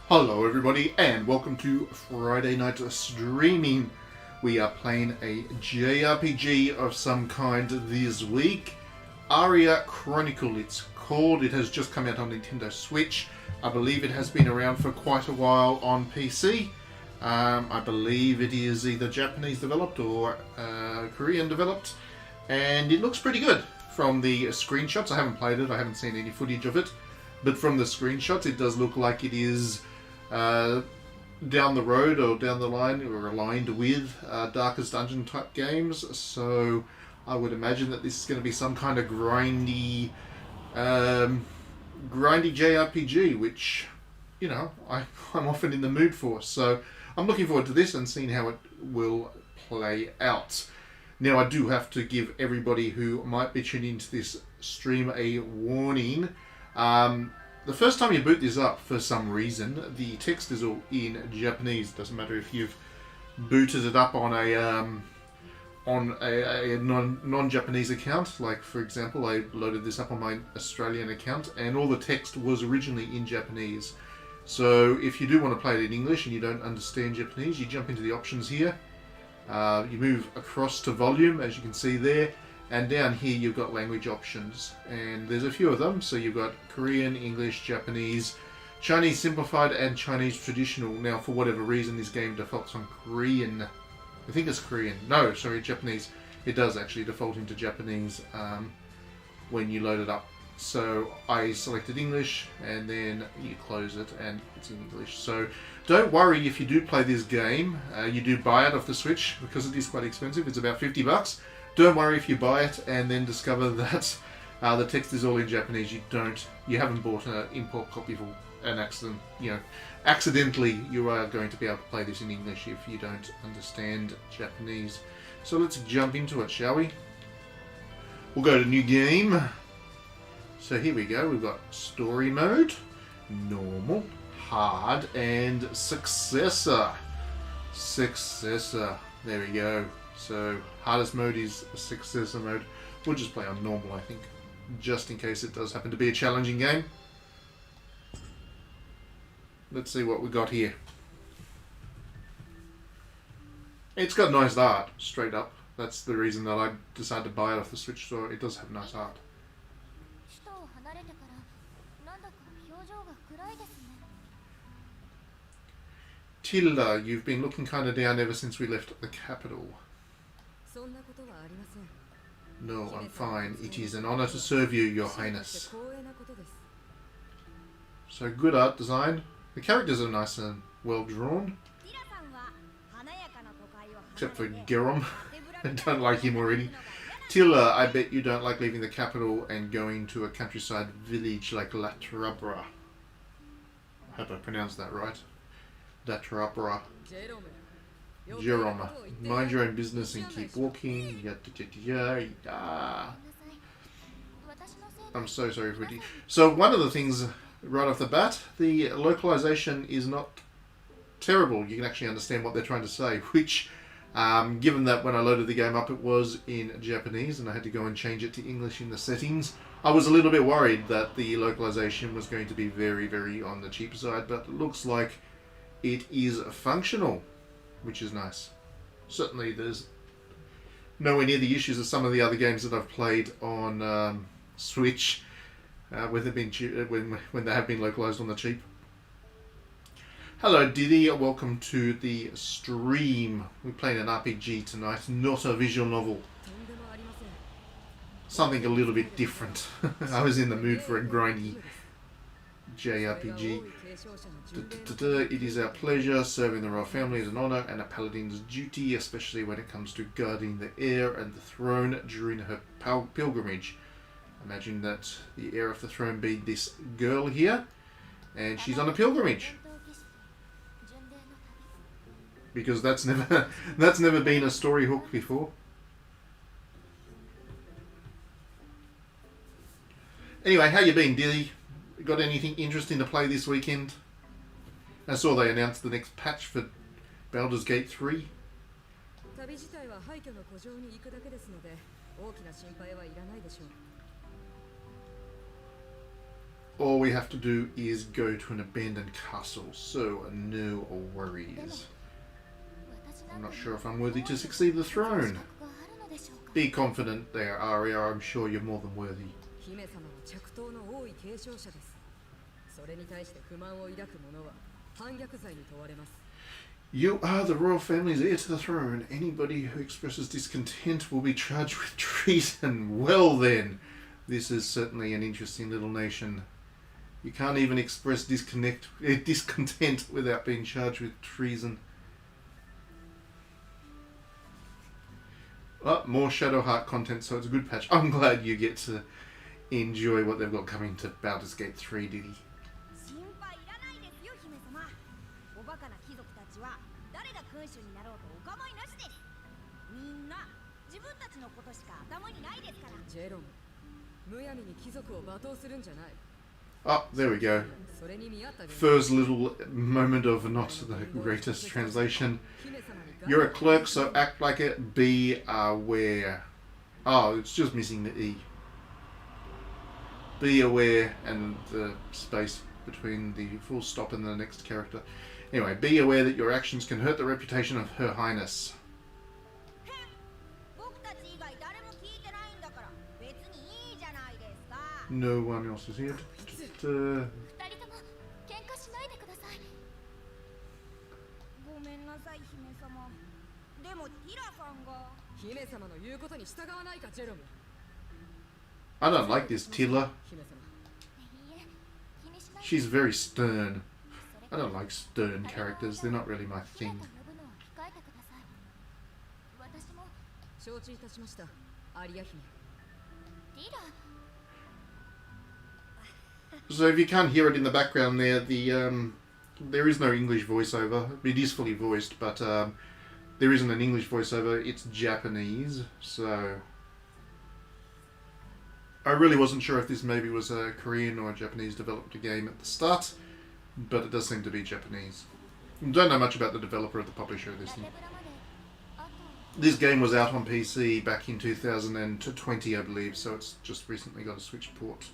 Hello everybody and welcome to Friday Night Streaming. We are playing a JRPG of some kind this week. Aria Chronicle it's called. It has just come out on Nintendo Switch. I believe it has been around for quite a while on PC. I believe it is either Japanese developed or Korean developed. And it looks pretty good from the screenshots. I haven't played it, I haven't seen any footage of it. But from the screenshots it does look like it is down the road or down the line or aligned with Darkest Dungeon type games, so I would imagine that this is going to be some kind of grindy JRPG, which, you know, I'm often in the mood for, so I'm looking forward to this and seeing how it will play out. Now, I do have to give everybody who might be tuning into this stream a warning. The first time you boot this up, for some reason, the text is all in Japanese. Doesn't matter if you've booted it up on a non-Japanese account. Like, for example, I loaded this up on my Australian account, and all the text was originally in Japanese. So, if you do want to play it in English and you don't understand Japanese, you jump into the options here. You move across to volume, as you can see there. And down here you've got language options, and there's a few of them. So you've got Korean, English, Japanese, Chinese Simplified, and Chinese Traditional. Now, for whatever reason, this game defaults on Korean. I think it's Korean. No, sorry, Japanese. It does actually default into Japanese when you load it up. So I selected English, and then you close it, and it's in English. So don't worry if you do play this game. You do buy it off the Switch, because it is quite expensive. It's about $50. Don't worry if you buy it and then discover that the text is all in Japanese. You haven't bought an import copy for an accident. Accidentally, you are going to be able to play this in English if you don't understand Japanese. So let's jump into it, shall we? We'll go to new game. So here we go. We've got story mode, normal, hard, and successor. There we go. So, hardest mode is successor mode. We'll just play on normal, I think, just in case it does happen to be a challenging game. Let's see what we got here. It's got nice art, straight up. That's the reason that I decided to buy it off the Switch store. It does have nice art. Tilda, you've been looking kind of down ever since we left the capital. No, I'm fine. It is an honor to serve you, Your Highness. So, good art design. The characters are nice and well drawn. Except for Gerom. I don't like him already. Tilla, I bet you don't like leaving the capital and going to a countryside village like La Trabra. I hope I pronounced that right. La Trabra. Jerome, mind your own business and keep walking. I'm so sorry for you. So one of the things right off the bat, the localization is not terrible. You can actually understand what they're trying to say, which, given that when I loaded the game up it was in Japanese and I had to go and change it to English in the settings, I was a little bit worried that the localization was going to be very, very on the cheap side, but it looks like it is functional, which is nice. Certainly there's nowhere near the issues of some of the other games that I've played on Switch when they have been localized on the cheap. Hello Diddy, welcome to the stream. We're playing an RPG tonight, not a visual novel. Something a little bit different. I was in the mood for a grindy JRPG. It is our pleasure. Serving the royal family is an honor and a paladin's duty, especially when it comes to guarding the heir and the throne during her pilgrimage. Imagine that the heir of the throne be this girl here, and she's on a pilgrimage. Because that's never been a story hook before. Anyway, how you been, Dilly? Got anything interesting to play this weekend? I saw they announced the next patch for Baldur's Gate 3. all we have to do is go to an abandoned castle, so no worries. I'm not sure if I'm worthy to succeed the throne. Be confident there, Aria. I'm sure you're more than worthy. You are the royal family's heir to the throne. Anybody who expresses discontent will be charged with treason. Well then, this is certainly an interesting little nation. You can't even express discontent without being charged with treason. Oh, more Shadowheart content, so it's a good patch. I'm glad you get to enjoy what they've got coming to Baldur's Gate 3, Diddy. Oh, there we go. First little moment of not the greatest translation. You're a clerk, so act like it. Be aware. Oh, it's just missing the E. Be aware and the space between the full stop and the next character. Anyway, be aware that your actions can hurt the reputation of Her Highness. No one else is here. I don't like this Tila. She's very stern. I don't like stern characters. They're not really my thing. So if you can't hear it in the background there, there is no English voiceover. It is fully voiced, but there isn't an English voiceover. It's Japanese, so I really wasn't sure if this maybe was a Korean or a Japanese developed game at the start, but it does seem to be Japanese. Don't know much about the developer or the publisher of this thing. This game was out on PC back in 2020, I believe, so it's just recently got a Switch port.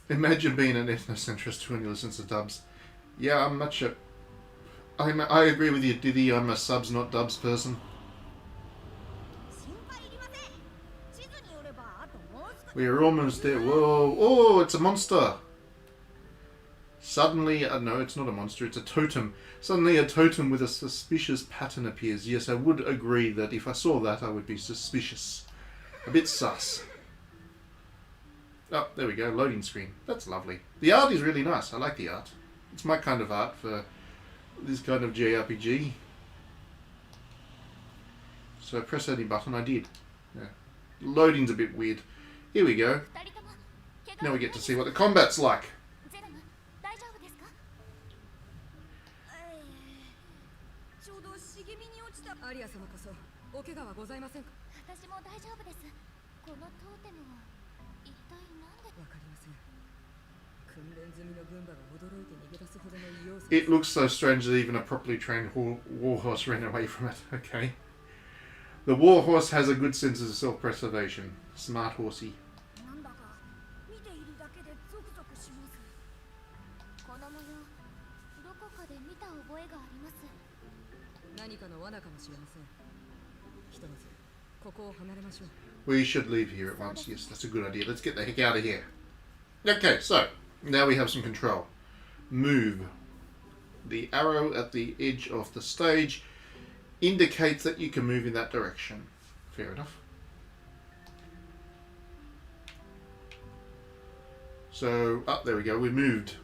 Imagine being an ethnocentrist when you listen to dubs. Yeah, I'm much a... I agree with you, Diddy. I'm a subs, not dubs person. We are almost there. Whoa. Oh, it's a monster. Suddenly, no, it's not a monster, it's a totem. Suddenly a totem with a suspicious pattern appears. Yes, I would agree that if I saw that, I would be suspicious. A bit sus. Oh, there we go, loading screen. That's lovely. The art is really nice. I like the art. It's my kind of art for this kind of JRPG. So press any button, I did. Yeah. Loading's a bit weird. Here we go. Now we get to see what the combat's like. It looks so strange that even a properly trained warhorse ran away from it. Okay. The warhorse has a good sense of self-preservation. Smart horsey. We should leave here at once. Yes, that's a good idea. Let's get the heck out of here. Okay, so now we have some control. Move. The arrow at the edge of the stage indicates that you can move in that direction. Fair enough. So, there we go. We moved.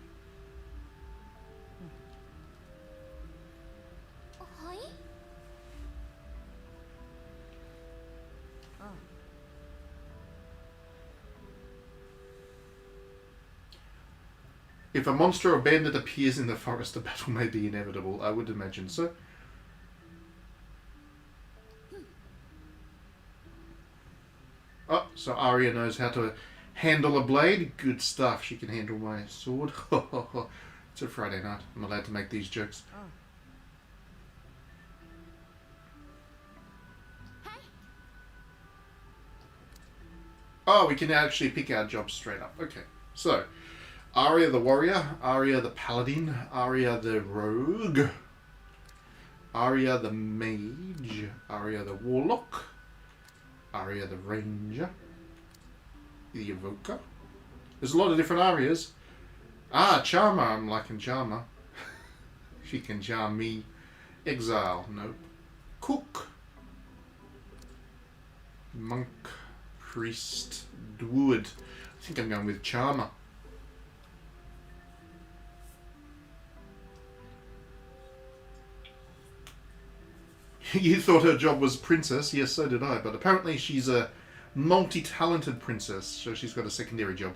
If a monster or bandit appears in the forest, a battle may be inevitable. I would imagine so. Oh, so Aria knows how to handle a blade. Good stuff. She can handle my sword. It's a Friday night. I'm allowed to make these jokes. Oh, we can actually pick our jobs straight up. Okay. So, Aria the warrior, Aria the paladin, Aria the rogue, Aria the mage, Aria the warlock, Aria the ranger, the evoker. There's a lot of different Arias. Ah, charmer. I'm liking charmer. She can charm me. Exile. Nope. Cook. Monk. Priest. Druid. I think I'm going with charmer. You thought her job was princess. Yes, so did I. But apparently she's a multi-talented princess, so she's got a secondary job.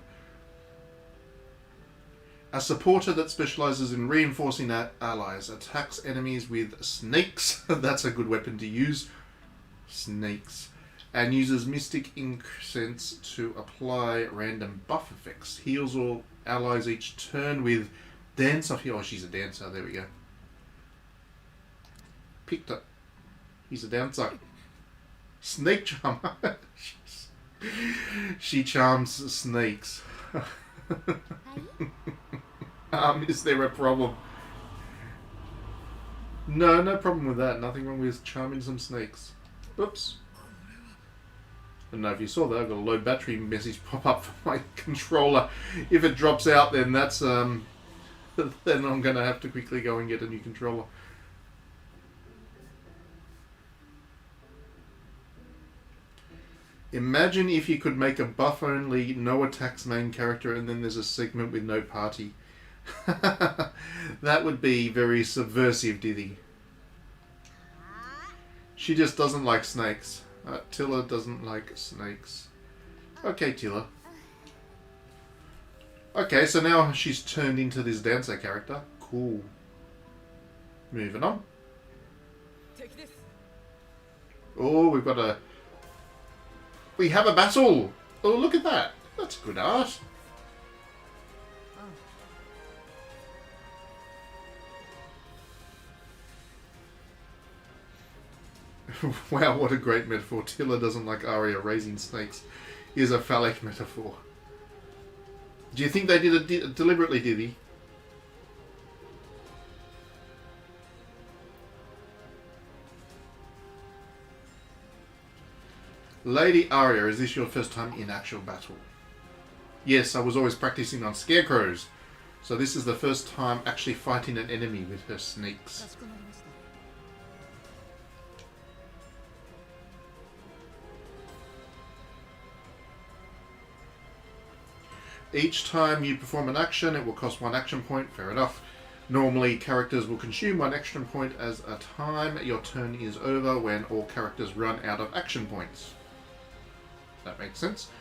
A supporter that specializes in reinforcing allies. Attacks enemies with snakes. That's a good weapon to use. Snakes. And uses mystic incense to apply random buff effects. Heals all allies each turn with dance off here. Oh, she's a dancer. There we go. Picked up. He's a dancer. Snake charmer. She charms snakes. Is there a problem? No, no problem with that. Nothing wrong with charming some snakes. Oops. I don't know if you saw that. I've got a low battery message pop up for my controller. If it drops out, then that's then I'm going to have to quickly go and get a new controller. Imagine if you could make a buff-only, no attacks main character, and then there's a segment with no party. That would be very subversive, Diddy. She just doesn't like snakes. Tilla doesn't like snakes. Okay, Tilla. Okay, so now she's turned into this dancer character. Cool. Moving on. Oh, we've got a... We have a battle! Oh, look at that. That's good art. Wow, what a great metaphor. Tilla doesn't like Aria raising snakes. Is a phallic metaphor. Do you think they did it deliberately, Diddy? Lady Aria, is this your first time in actual battle? Yes, I was always practicing on scarecrows. So this is the first time actually fighting an enemy with her snakes. Each time you perform an action, it will cost 1 action point. Fair enough. Normally, characters will consume 1 action point as a time. Your turn is over when all characters run out of action points. That makes sense.